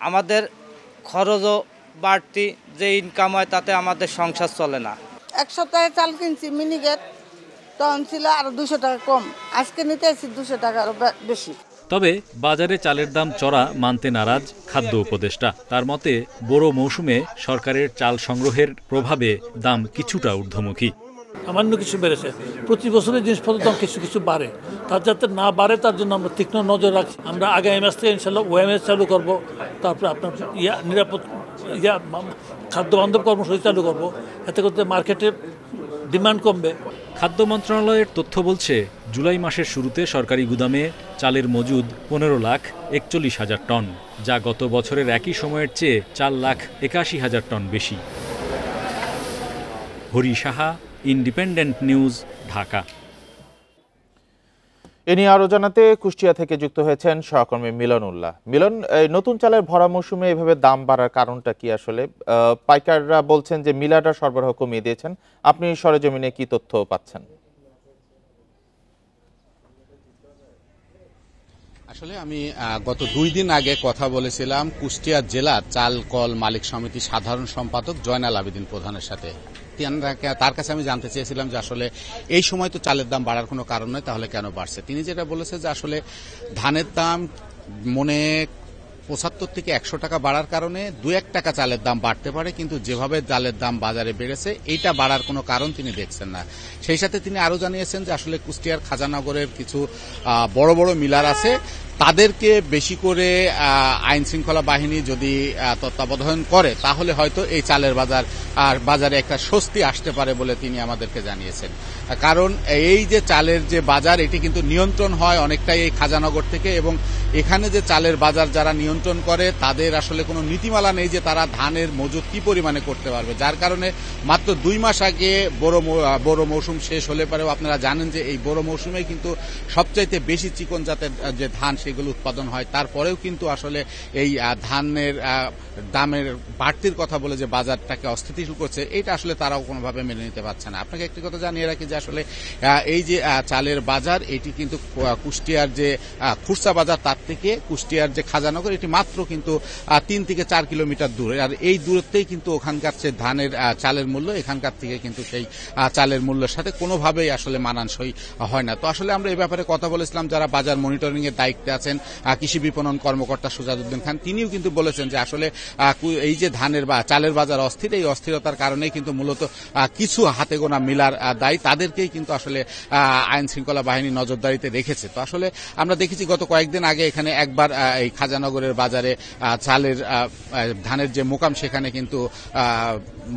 আমাদের খরচও বাড়তি, যে ইনকাম হয় তাতে আমাদের সংসার চলে না। 1 সপ্তাহে চাল কিনছি মিনিকেট, তখন ছিল আরো 200 টাকা কম, আজকে নিতে আসছি 200 টাকা আরো বেশি। তবে বাজারে চালের দাম চড়া মানতে নারাজ খাদ্য উপদেষ্টা। তার মতে বোরো মৌসুমে সরকারের চাল সংগ্রহের প্রভাবে দাম কিছুটা ঊর্ধ্বমুখী। সামান্য কিছু বেড়েছে, প্রতি বছরের জিনিসপত্রের দাম কিছু কিছু বাড়ে, তার যাতে না বাড়ে তার জন্য আমরা তীক্ষ্ণ নজর রাখছি। আমরা আগামী মাস থেকে ইনশাল্লাহ OMS চালু করব, তারপরে আপনার নিরাপদ খাদ্য বান্ধব কর্মসূচি চালু করব, এতে করতে মার্কেটের ডিমান্ড কমবে। খাদ্য মন্ত্রণালয়ের তথ্য বলছে জুলাই মাসের শুরুতে সরকারি গুদামে চালের মজুদ 15,41,000 টন, যা গত বছরের একই সময়ের চেয়ে 4,81,000 টন বেশি। Hari Saha, independent news, Dhaka. এ নিয়ে আরো জানাতে কুষ্টিয়া থেকে যুক্ত হয়েছেন সহকর্মী মিলন উল্লাহ। মিলন, নতুন চালের ভরা মৌসুমে এভাবে দাম বাড়ার কারণটা কি আসলে? পাইকাররা বলছেন যে মিলাররা সরবরাহ কমিয়ে দিয়েছেন, আপনি সরেজমিনে কি তথ্য পাচ্ছেন? আসলে আমি গত 2 দিন আগে কথা বলেছিলাম কুষ্টিয়া জেলা চাল কল মালিক সমিতি সাধারণ সম্পাদক জয়নাল আবেদিন প্রধানের সাথে। তার কাছে আমি জানতে চেয়েছিলাম যে আসলে এই সময় তো চালের দাম বাড়ার কোনো কারণ নয়, তাহলে কেন বাড়ছে? তিনি যেটা বলেছে যে আসলে ধানের দাম মনে 75 থেকে 100 টাকা বাড়ার কারণে 2-1 টাকা চালের দাম বাড়তে পারে, কিন্তু যেভাবে চালের দাম বাজারে বেড়েছে এইটা বাড়ার কোনো কারণ তিনি দেখছেন না। সেই সাথে তিনি আরো জানিয়েছেন যে আসলে কুষ্টিয়ার খাজানগরের কিছু বড় বড় মিলার আছে, তাদেরকে বেশি করে আইন শৃঙ্খলা বাহিনী যদি তত্ত্বাবধান করে তাহলে হয়তো এই চালের বাজারে একটা স্বস্তি আসতে পারে বলে তিনি আমাদেরকে জানিয়েছেন। কারণ এই যে চালের যে বাজার, এটি কিন্তু নিয়ন্ত্রণ হয় অনেকটাই এই খাজানগর থেকে, এবং এখানে যে চালের বাজার যারা নিয়ন্ত্রণ করে তাদের আসলে কোনো নীতিমালা নেই যে তারা ধানের মজুদ কি পরিমাণে করতে পারবে, যার কারণে মাত্র 2 মাস আগে বড় মৌসুম শেষ হলে পরেও আপনারা জানেন যে এই বড় মৌসুমে কিন্তু সবচাইতে বেশি চিকন জাতের যে ধান সেগুলো উৎপাদন হয়। তারপরেও কিন্তু আসলে এই ধানের দামের বাড়তির কথা বলে যে বাজারটাকে অস্থিতিশীল করছে, এটা আসলে তারাও কোনোভাবে মেনে নিতে পারছে না। আপনাকে একটি কথা জানিয়ে রাখি যে আসলে এই যে চালের বাজার, এটি কিন্তু কুষ্টিয়ার যে খুচরা বাজার তার থেকে কুষ্টিয়ার যে খাজানগর এটি মাত্র কিন্তু 3 থেকে 4 কিলোমিটার দূরে, আর এই দূরত্বেই কিন্তু ওখানকার যে ধানের চালের মূল্য এখানকার থেকে কিন্তু সেই চালের মূল্যের সাথে কোনোভাবেই আসলে মানানসই হয় না। তো আসলে আমরা এই ব্যাপারে কথা বলেছিলাম যারা বাজার মনিটরিং এর দায়িত্বে আছেন, কৃষি বিপণন কর্মকর্তা সুজাউদ্দিন খান, তিনিও কিন্তু বলেছেন যে আসলে এই যে ধানের বা চালের বাজার অস্থির, এই অস্থিরতার কারণে কিন্তু মূলত কিছু হাতে গোনা মিলার দায়ী, তাদেরকেই কিন্তু আসলে আইন শৃঙ্খলা বাহিনী নজরদারিতে রেখেছে। তো আসলে আমরা দেখেছি গত কয়েকদিন আগে এখানে একবার এই খাজানগরের বাজারে ধানের যে মোকাম সেখানে কিন্তু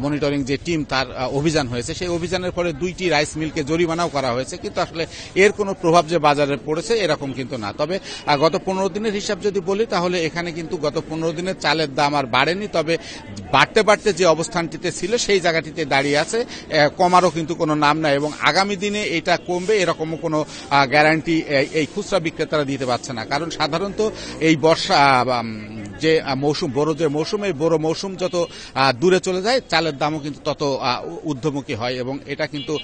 মনিটরিং যে টিম তার অভিযান হয়েছে, সেই অভিযানের পরে 2টি রাইস মিলকে জরিমানাও করা হয়েছে, কিন্তু আসলে এর কোনো প্রভাব যে বাজারে পড়েছে এরকম কিন্তু না। তবে গত 15 দিনের হিসাব যদি বলি তাহলে এখানে কিন্তু গত 15 দিনের চালের দাম আর বাড়েনি, তবে বাড়তে বাড়তে যে অবস্থানটিতে ছিল সেই জায়গাটিতে দাঁড়িয়ে আছে, কমারও কিন্তু কোনো নাম নাই, এবং আগামী দিনে এটা কমবে এরকমও কোনো গ্যারান্টি এই খুচরা বিক্রেতারা দিতে পারছে না। কারণ সাধারণত এই বর্ষা যে মৌসুম, বড় যে মৌসুম, এই বড় মৌসুম যত দূরে চলে যায় চালের চালের দামও কিন্তু তত ঊর্ধ্বমুখী হয় এবং এটা কিন্তু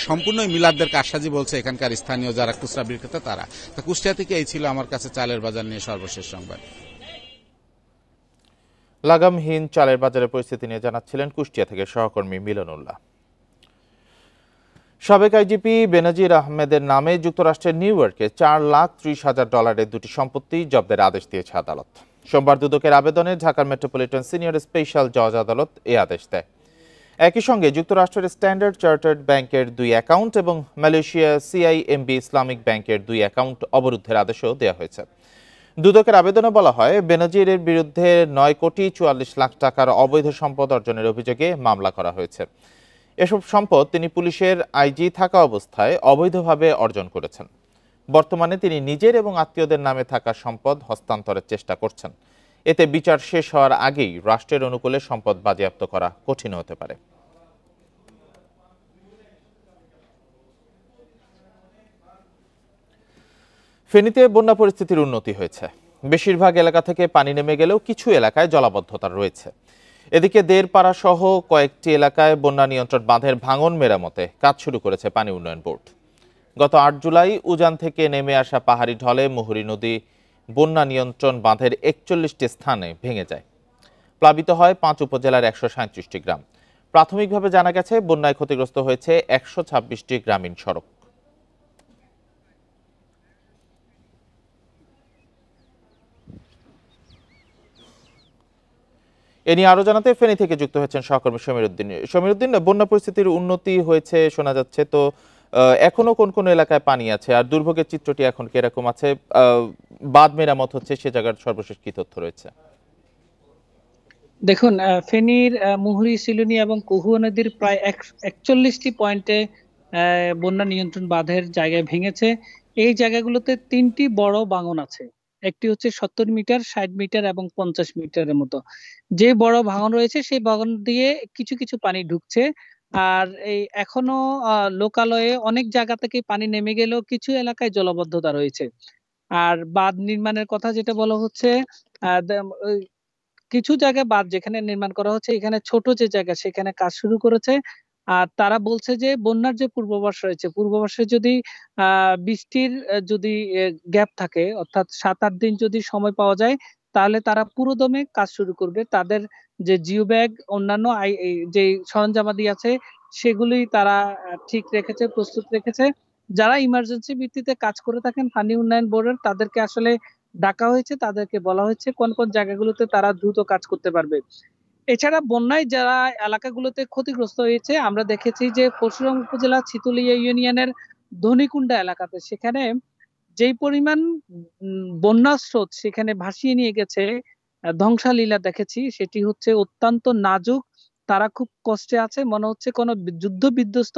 সম্পূর্ণই মিলাদদের কারসাজি বলছে এখানকার স্থানীয় যারা খুচরা বিক্রেতা তারা। তো কুষ্টিয়া থেকে এই ছিল আমার কাছে চালের বাজার নিয়ে সর্বশেষ সংবাদ। লাগামহীন চালের বাজারের পরিস্থিতি নিয়ে জানাচ্ছিলেন কুষ্টিয়া থেকে সহকর্মী মিলনুল্লাহ। সাবেক আইজিপি বেনজির আহমেদের নামে যুক্তরাষ্ট্রের নিউ ইয়র্কে $4,30,000 দুটি সম্পত্তি জব্দের আদেশ দিয়েছে আদালত। সোমবার দুদকের আবেদনে ঢাকার মেট্রোপলিটন সিনিয়র স্পেশাল জজ আদালত এই আদেশ দেয়। একই সঙ্গে যুক্তরাষ্ট্রের স্ট্যান্ডার্ড চার্টার্ড ব্যাংকের 2 অ্যাকাউন্ট এবং মালয়েশিয়া সিআইএমবি ইসলামিক ব্যাংকের 2 অ্যাকাউন্ট অবরুদ্ধের আদেশও দেওয়া হয়েছে। দুদকের আবেদনে বলা হয়, বেনজিরের বিরুদ্ধে 9,44,00,000 টাকার অবৈধ সম্পদ অর্জনের অভিযোগে মামলা করা হয়েছে। এসব সম্পদ তিনি পুলিশের আইজি থাকা অবস্থায় অবৈধভাবে অর্জন করেছেন। বর্তমানে তিনি নিজের এবং আত্মীয়দের নামে থাকা সম্পদ হস্তান্তরের চেষ্টা করছেন। এতে বিচার শেষ হওয়ার আগেই রাষ্ট্রের অনুকূলে সম্পদ বাজেয়াপ্ত করা কঠিন হতে পারে। ফেনীতে বন্যা পরিস্থিতির উন্নতি হয়েছে। বেশিরভাগ এলাকা থেকে পানি নেমে গেলেও কিছু এলাকায় জলাবদ্ধতা রয়েছে। এদিকে দেড়পাড়া সহ কয়েকটি এলাকায় বন্যা নিয়ন্ত্রণ বাঁধের ভাঙন মেরামতে কাজ শুরু করেছে পানি উন্নয়ন বোর্ড। গত 8 জুলাই উজান থেকে নেমে আসা পাহাড়ি ঢলে মুহুরী নদী বন্যা নিয়ন্ত্রণ বাঁধের 41টি স্থানে ভেঙে যায়। প্লাবিত হয় 5 উপজেলার 137টি গ্রাম। প্রাথমিকভাবে জানা গেছে বন্যায় ক্ষতিগ্রস্ত হয়েছে 126টি গ্রামীণ সড়ক। এ নিয়ে আরো জানাতে ফেনী থেকে যুক্ত হয়েছেন সহকর্মী সমীর উদ্দিন। বন্যা পরিস্থিতির উন্নতি হয়েছে শোনা যাচ্ছে, তো এখনো কোন কোন এলাকায় পানি আছে আর দুর্ভোগের চিত্রটি এখন কিরকম আছে? বাঁধ মেরামত হচ্ছে, সে জায়গার সর্বশেষ কি তথ্য রয়েছে? দেখুন, ফেনীর মুহুরী, সিলুনি এবং কহুয়া নদীর প্রায় 41টি পয়েন্টে বন্যা নিয়ন্ত্রণ বাঁধের জায়গায় ভেঙেছে। এই জায়গাগুলোতে 3টি বড় ভাঙন আছে। একটি হচ্ছে 70 মিটার, 60 মিটার এবং 50 মিটারের মতো। যে বড় ভাঙন রয়েছে সেই ভাঙন দিয়ে কিছু কিছু পানি ঢুকছে। আর এই এখনো লোকালয়ে অনেক জায়গা থেকে পানি নেমে গেলেও কিছু এলাকায় জলাবদ্ধতা রয়েছে। আর বাঁধ নির্মাণের কথা যেটা বলা হচ্ছে, কিছু জায়গায় বাঁধ যেখানে নির্মাণ করা হচ্ছে এখানে ছোট যে জায়গা সেখানে কাজ শুরু করেছে। আর তারা বলছে যে বন্যার যে পূর্বাভাস রয়েছে, পূর্বাভাসে যদি বৃষ্টির যদি গ্যাপ থাকে, অর্থাৎ 7-8 দিন যদি সময় পাওয়া যায়, তাহলে তারা পুরোদমে কাজ শুরু করবে। তাদের যে জিও ব্যাগ, অন্যান্য যে সরঞ্জামাদি আছে সেগুলি তারা ঠিক রেখেছে, প্রস্তুত রেখেছে। যারা ইমার্জেন্সি ভিত্তিতে কাজ করে থাকেন পানি উন্নয়ন বোর্ডের, তাদেরকে আসলে ডাকা হয়েছে, তাদেরকে বলা হয়েছে কোন কোন জায়গাগুলোতে তারা দ্রুত কাজ করতে পারবে। এছাড়া বন্যায় যারা এলাকাগুলোতে ক্ষতিগ্রস্ত হয়েছে, আমরা দেখেছি যে পরশুরাম উপজেলা ছিতুলিয়া ইউনিয়নের ধনিকুণ্ডা এলাকাতে সেখানে যেই পরিমাণ বন্যা স্রোত সেখানে ভাসিয়ে নিয়ে গেছে, ধ্বংসালীলা দেখেছি, সেটি হচ্ছে অত্যন্ত নাজুক। তারা খুব কষ্টে আছে, মনে হচ্ছে কোনো যুদ্ধ বিধ্বস্ত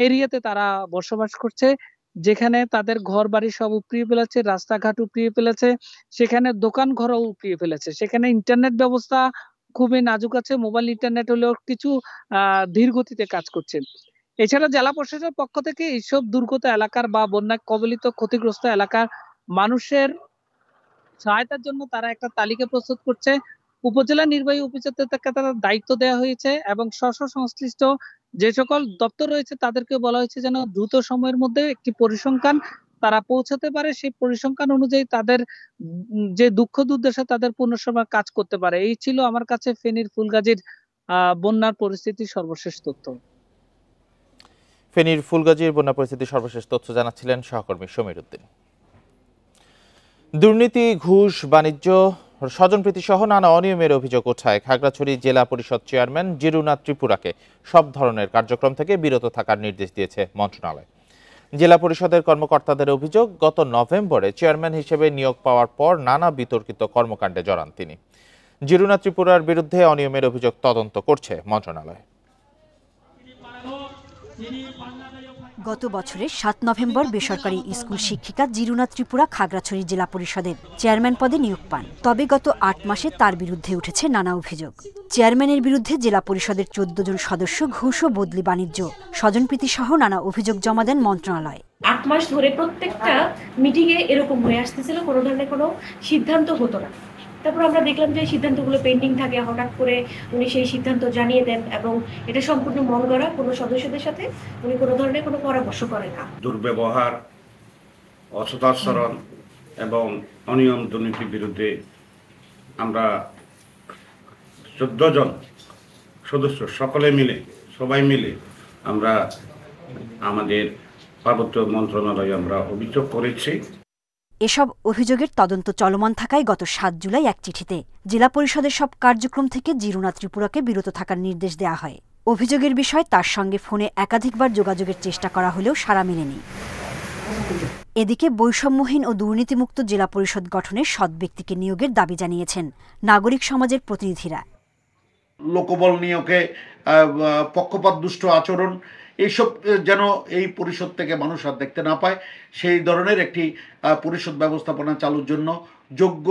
এরিয়াতে তারা বসবাস করছে, যেখানে তাদের ঘর বাড়ি সব উপড়িয়ে ফেলেছে, রাস্তাঘাট উপড়িয়ে ফেলেছে, সেখানে দোকান ঘরও উপড়িয়ে ফেলেছে। সেখানে ইন্টারনেট ব্যবস্থা খুবই নাজুক আছে, মোবাইল ইন্টারনেট হলেও কিছু ধীর গতিতে কাজ করছে। এছাড়া জেলা প্রশাসনের পক্ষ থেকে এইসব দুর্গত এলাকার বা বন্যা কবলিত ক্ষতিগ্রস্ত এলাকার মানুষের সহায়তার জন্য তারা একটা তালিকা প্রস্তুত করছে। উপজেলা নির্বাহী অফিসারদেরকে তারা দায়িত্ব দেওয়া হয়েছে এবং সংশ্লিষ্ট যে সকল দপ্তর রয়েছে তাদেরকে বলা হয়েছে যেন দ্রুত সময়ের মধ্যে একটি পরিসংখ্যান তারা পৌঁছাতে পারে, সেই পরিসংখ্যান অনুযায়ী তাদের যে দুঃখ দুর্দশা তাদের পুনর্সময় কাজ করতে পারে। এই ছিল আমার কাছে ফেনীর ফুলগাজীর বন্যার পরিস্থিতির সর্বশেষ তথ্য। ফেনীর ফুলগাজীর বন্যা পরিস্থিতির সর্বশেষ তথ্য জানাচ্ছিলেন সহকর্মী সমীর উদ্দিন। দুর্নীতি, ঘুষ, বাণিজ্য, স্বজনপ্রীতি সহ নানা অনিয়মের অভিযোগ ওঠায় খাগড়াছড়ি জেলা পরিষদ চেয়ারম্যান জিরুনাথ ত্রিপুরাকে সব ধরনের কার্যক্রম থেকে বিরত থাকার নির্দেশ দিয়েছে মন্ত্রণালয়। জেলা পরিষদের কর্মকর্তাদের অভিযোগ, গত নভেম্বরে চেয়ারম্যান হিসেবে নিয়োগ পাওয়ার পর নানা বিতর্কিত কর্মকাণ্ডে জড়ান তিনি। জিরুনাথ ত্রিপুরার বিরুদ্ধে অনিয়মের অভিযোগ তদন্ত করছে মন্ত্রণালয়। গত বছরের 7 নভেম্বর বেসরকারি স্কুল শিক্ষিকা জিরুনাথ ত্রিপুরা খাগড়াছড়ি জেলা পরিষদের চেয়ারম্যান পদে নিয়োগ পান। তবে গত 8 মাসে তার বিরুদ্ধে উঠেছে নানা অভিযোগ। চেয়ারম্যানের বিরুদ্ধে জেলা পরিষদের 14 জন সদস্য ঘুষ ও বদলি, বাণিজ্য, স্বজনপ্রীতি সহ নানা অভিযোগ জমা দেন মন্ত্রণালয়। 8 মাস ধরে প্রত্যেকটা মিটিংয়ে এরকম হয়ে আসতেছিল, কোনো ধরনের কোনো সিদ্ধান্ত হতো না। তারপর আমরা দেখলাম যে সিদ্ধান্তগুলো পেন্ডিং থাকে, হঠাৎ করে উনি সেই সিদ্ধান্ত জানিয়ে দেন এবং এটা সম্পূর্ণ মন গড়া, কোনো সদস্যদের সাথে উনি কোনো ধরনের কোনো পরামর্শ করেন না। দুর্ব্যবহার, অসদাচরণ এবং অনিয়ম দুর্নীতির বিরুদ্ধে আমরা 14 জন সদস্য সবাই মিলে আমরা আমাদের পার্বত্য মন্ত্রণালয়ে আমরা অভিযোগ করেছি। এসব অভিযোগের তদন্ত চলমান থাকায় গত ৭ জুলাই এক চিঠিতে জেলা পরিষদের সব কার্যক্রম থেকে জিরুনা ত্রিপুরাকে বিরত থাকার নির্দেশ দেওয়া হয়। অভিযোগের বিষয়ে তার সঙ্গে ফোনে একাধিকবার যোগাযোগের চেষ্টা করা হলেও সাড়া মেলেনি। এদিকে বৈষম্যহীন ও দুর্নীতিমুক্ত জেলা পরিষদ গঠনে সৎ ব্যক্তিকে নিয়োগের দাবি জানিয়েছেন নাগরিক সমাজের প্রতিনিধিরা। লোকবল নিয়োগে পক্ষপাত দুষ্ট আচরণ এইসব যেন এই পরিষদ থেকে মানুষ আর দেখতে না পায়, সেই ধরনের একটি পরিষদ ব্যবস্থাপনা চালুর জন্য যোগ্য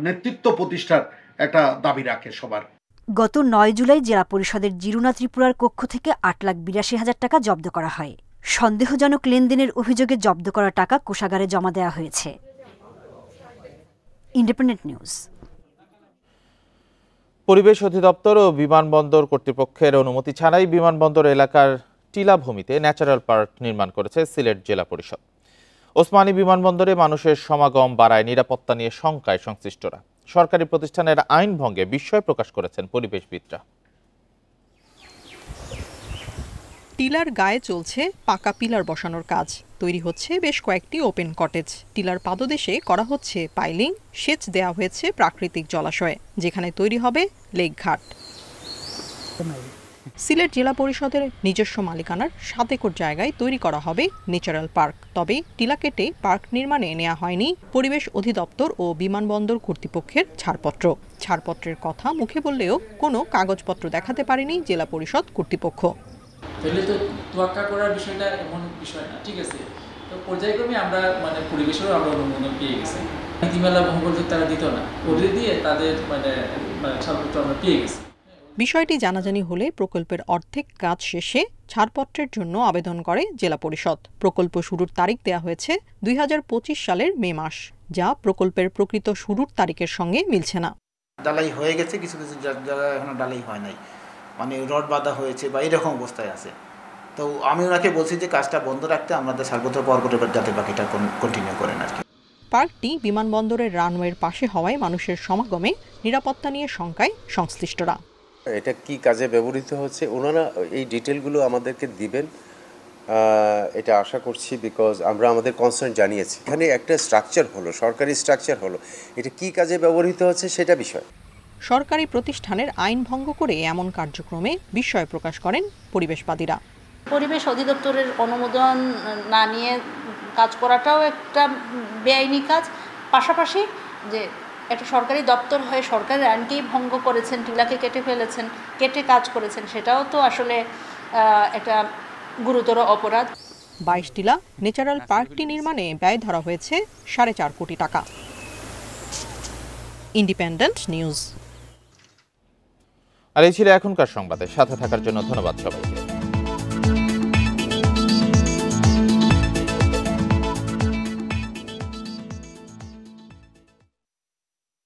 নেতৃত্ব প্রতিষ্ঠার একটা দাবি রাখে সবার। গত ৯ জুলাই জেলা পরিষদের জিরুনা ত্রিপুরার কক্ষ থেকে ৮,৮২,০০০ টাকা জব্দ করা হয়। সন্দেহজনক লেনদেনের অভিযোগে জব্দ করা টাকা কোষাগারে জমা দেওয়া হয়েছে। Independent news. পরিবেশ অধিদপ্তর ও বিমানবন্দর কর্তৃপক্ষের অনুমতি ছাড়াই বিমানবন্দর এলাকার টিলাভূমিতে ন্যাচারাল পার্ক নির্মাণ করেছে সিলেট জেলা পরিষদ। ওসমানী বিমানবন্দরে মানুষের সমাগম বাড়ায় নিরাপত্তা নিয়ে শঙ্কায় সংশ্লিষ্টরা। সরকারি প্রতিষ্ঠানের আইন ভঙ্গে বিস্ময় প্রকাশ করেছেন পরিবেশবিদরা। টিলার গায়ে চলছে পাকা পিলার বসানোর কাজ। তৈরি হচ্ছে বেশ কয়েকটি ওপেন কটেজ। টিলার পাদদেশে করা হচ্ছে পাইলিং, সেচ দেওয়া হয়েছে প্রাকৃতিক জলাশয়ে, যেখানে তৈরি হবে লেকঘাট। সিলেট জেলা পরিষদের নিজস্ব মালিকানার ৭ একর জায়গায় তৈরি করা হবে ন্যাচারাল পার্ক। তবে টিলা কেটে পার্ক নির্মাণে নেওয়া হয়নি পরিবেশ অধিদপ্তর ও বিমানবন্দর কর্তৃপক্ষের ছাড়পত্র। ছাড়পত্রের কথা মুখে বললেও কোনো কাগজপত্র দেখাতে পারেনি জেলা পরিষদ কর্তৃপক্ষ। তাহলে তো তোয়াক্কা করার বিষয়টা এমন বিষয় না, ঠিক আছে। তো পর্যায়ক্রমে আমরা পরিবেশেরও আমরা অনুমোদন পেয়ে গেছি। নীতিমালা ভঙ্গ করতে তারা দিত না, ওদের দিয়ে তাদের ছাড়পত্র আমরা পেয়ে গেছি। বিষয়টি জানাজানি হলে প্রকল্পের অর্ধেক কাজ শেষে ছাড়পত্রের জন্য আবেদন করে জেলা পরিষদ। প্রকল্প শুরুর তারিখ দেওয়া হয়েছে ২০২৫ সালের মে মাস, যা প্রকল্পের প্রকৃত শুরুর তারিখের সঙ্গে মিলছে না। ডালাই হয়ে গেছে, কিছু কিছু জায়গায় এখনো ডালাই হয় নাই, রড বাঁধা হয়েছে বা এরকম অবস্থায় আছে। তো আমি ওনাকে বলছি যে কাজটা বন্ধ রাখতে, আমাদের ছাড়পত্র পাওয়ার পরে যাতে বাকিটা কন্টিনিউ করেন আর কি। পার্কটি বিমানবন্দরের রানওয়ের পাশে হওয়ায় মানুষের সমাগমে নিরাপত্তা নিয়ে শঙ্কায় সংশ্লিষ্টরা। এটা কি কাজে ব্যবহৃত হচ্ছে ওনারা এই ডিটেলগুলো আমাদেরকে দিবেন, এটা আশা করছি, বিকজ আমরা আমাদের কনসার্ন জানিয়েছি। এখানে একটা স্ট্রাকচার হলো, সরকারি স্ট্রাকচার হলো, এটা কি কাজে ব্যবহৃত হচ্ছে সেটা বিষয়। সরকারি প্রতিষ্ঠানের আইন ভঙ্গ করে এমন কার্যক্রমে বিস্ময় প্রকাশ করেন পরিবেশবাদীরা। পরিবেশ অধিদপ্তরের অনুমোদন না নিয়ে কাজ করাটাও একটা বেআইনি কাজ। পাশাপাশি যে একটা সরকারি দপ্তর হয়ে সরকারের আইনকেই ভঙ্গ করেছেন, টিলাকে কেটে ফেলেছেন, কেটে কাজ করেছেন, সেটাও তো আসলে একটা গুরুতর অপরাধ। 22 টিলা ন্যাচারাল পার্কটি নির্মাণে ব্যয় ধরা হয়েছে 4.5 কোটি টাকা। Independent news. আর এই ছিল এখনকার সংবাদে। সাথে থাকার জন্য ধন্যবাদ সবাইকে।